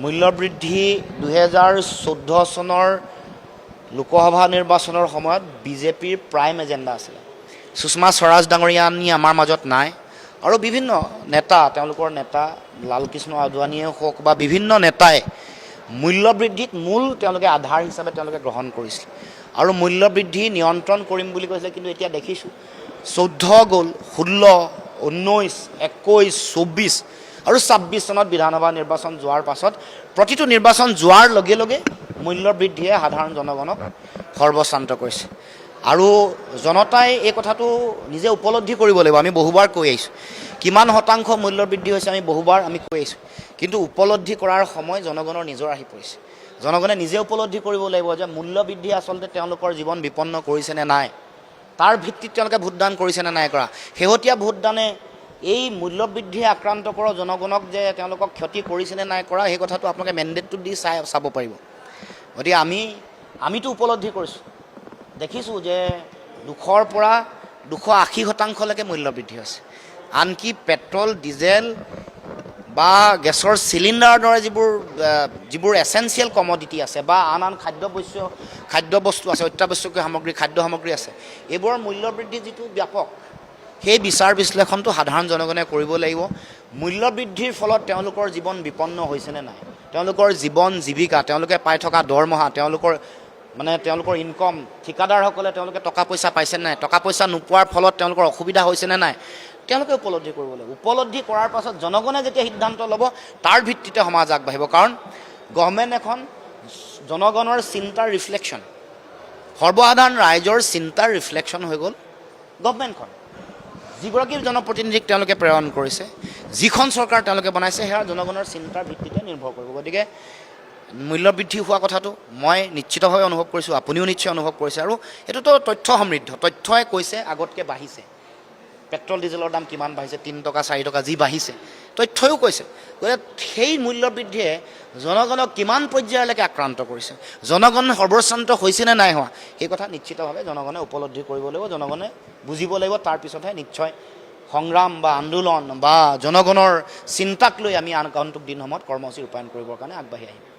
মূল্যবৃদ্ধি 2014 চনৰ লোকসভা নিৰ্বাচনৰ সময়ত বিজেপিৰ প্ৰাইম এজেণ্ডা আছিল। সুষমা স্বৰাজ ডাঙৰীয়ানী আমাৰ মাজত নাই আৰু বিভিন্ন নেতা, তেওঁলোকৰ নেতা লালকৃষ্ণ আদৱানীয়ে হওক বা বিভিন্ন নেতাই মূল্যবৃদ্ধিত মূল তেওঁলোকে আধাৰ হিচাপে তেওঁলোকে গ্ৰহণ কৰিছিল আৰু মূল্যবৃদ্ধি নিয়ন্ত্ৰণ কৰিম বুলি কৈছিলে। কিন্তু এতিয়া দেখিছোঁ 14 গ'ল, 16, 19, 21, 24 আৰু 26 চনত বিধানসভা নিৰ্বাচন যোৱাৰ পাছত প্ৰতিটো নিৰ্বাচন যোৱাৰ লগে লগে মূল্যবৃদ্ধিয়ে সাধাৰণ জনগণক সৰ্বশ্ৰান্ত কৰিছে আৰু জনতাই এই কথাটো নিজে উপলব্ধি কৰিব লাগিব। আমি বহুবাৰ কৈ আহিছোঁ কিমান শতাংশ মূল্যবৃদ্ধি হৈছে, আমি বহুবাৰ কৈ আহিছোঁ, কিন্তু উপলব্ধি কৰাৰ সময় জনগণৰ নিজৰ আহি পৰিছে। জনগণে নিজে উপলব্ধি কৰিব লাগিব যে মূল্যবৃদ্ধি আচলতে তেওঁলোকৰ জীৱন বিপন্ন কৰিছে নে নাই, তাৰ ভিত্তিত তেওঁলোকে ভোটদান কৰিছে নে নাই কৰা। শেহতীয়া ভোটদানে এই মূল্যবৃদ্ধিয়ে আক্ৰান্ত কৰা জনগণক যে তেওঁলোকক ক্ষতি কৰিছে নে নাই কৰা, সেই কথাটো আপোনালোকে মেণ্ডেটটো দি চাব পাৰিব। গতিকে আমিতো উপলব্ধি কৰিছোঁ, দেখিছোঁ যে 200ৰ পৰা 280% মূল্যবৃদ্ধি হৈছে। আনকি পেট্ৰল, ডিজেল বা গেছৰ চিলিণ্ডাৰৰ দৰে যিবোৰ এচেঞ্চিয়েল কমডিটি আছে বা আন খাদ্যবস্তু আছে, অত্যাৱশ্যকীয় সামগ্ৰী, খাদ্য সামগ্ৰী আছে, এইবোৰৰ মূল্যবৃদ্ধি যিটো ব্যাপক, সেই বিচাৰ বিশ্লেষণটো সাধাৰণ জনগণে কৰিব লাগিব। মূল্যবৃদ্ধিৰ ফলত তেওঁলোকৰ জীৱন বিপন্ন হৈছেনে নাই, তেওঁলোকৰ জীৱন জীৱিকা, তেওঁলোকে পাই থকা দৰমহা, তেওঁলোকৰ ইনকম, ঠিকাদাৰসকলে তেওঁলোকে টকা পইচা পাইছেনে নাই, টকা পইচা নোপোৱাৰ ফলত তেওঁলোকৰ অসুবিধা হৈছেনে নাই, তেওঁলোকে উপলব্ধি কৰিব লাগিব। উপলব্ধি কৰাৰ পাছত জনগণে যেতিয়া সিদ্ধান্ত ল'ব, তাৰ ভিত্তিতে সমাজ আগবাঢ়িব। কাৰণ গভৰ্ণমেণ্ট এখন জনগণৰ চিন্তাৰ ৰিফ্লেকশ্যন, সৰ্বসাধাৰণ ৰাইজৰ চিন্তাৰ ৰিফ্লেকশ্যন হৈ গ'ল গভৰ্ণমেণ্টখন। যিগৰাকী জনপ্ৰতিনিধিক তেওঁলোকে প্ৰেৰণ কৰিছে, যিখন চৰকাৰ তেওঁলোকে বনাইছে, সেয়া জনগণৰ চিন্তাৰ ভিত্তিতে নিৰ্ভৰ কৰিব। গতিকে মূল্যবৃদ্ধি হোৱা কথাটো মই নিশ্চিতভাৱে অনুভৱ কৰিছোঁ, আপুনিও নিশ্চয় অনুভৱ কৰিছে আৰু এইটোতো তথ্য সমৃদ্ধ, তথ্যই কৈছে আগতকৈ বাঢ়িছে। পেট্ৰল ডিজেলৰ দাম কিমান বাঢ়িছে, 3 টকা 4 টকা যি বাঢ়িছে, তথ্যও কৈছে। গতিকে সেই মূল্যবৃদ্ধিয়ে জনগণক কিমান পৰ্যায়লৈকে আক্ৰান্ত কৰিছে, জনগণ সৰ্বশ্ৰান্ত হৈছেনে নাই হোৱা, সেই কথা নিশ্চিতভাৱে জনগণে উপলব্ধি কৰিব লাগিব, জনগণে বুজিব লাগিব। তাৰপিছতহে নিশ্চয় সংগ্ৰাম বা আন্দোলন বা জনগণৰ চিন্তাক লৈ আমি আগন্তুক দিনসমূহত কৰ্মসূচী ৰূপায়ণ কৰিবৰ কাৰণে আগবাঢ়ি আহিম।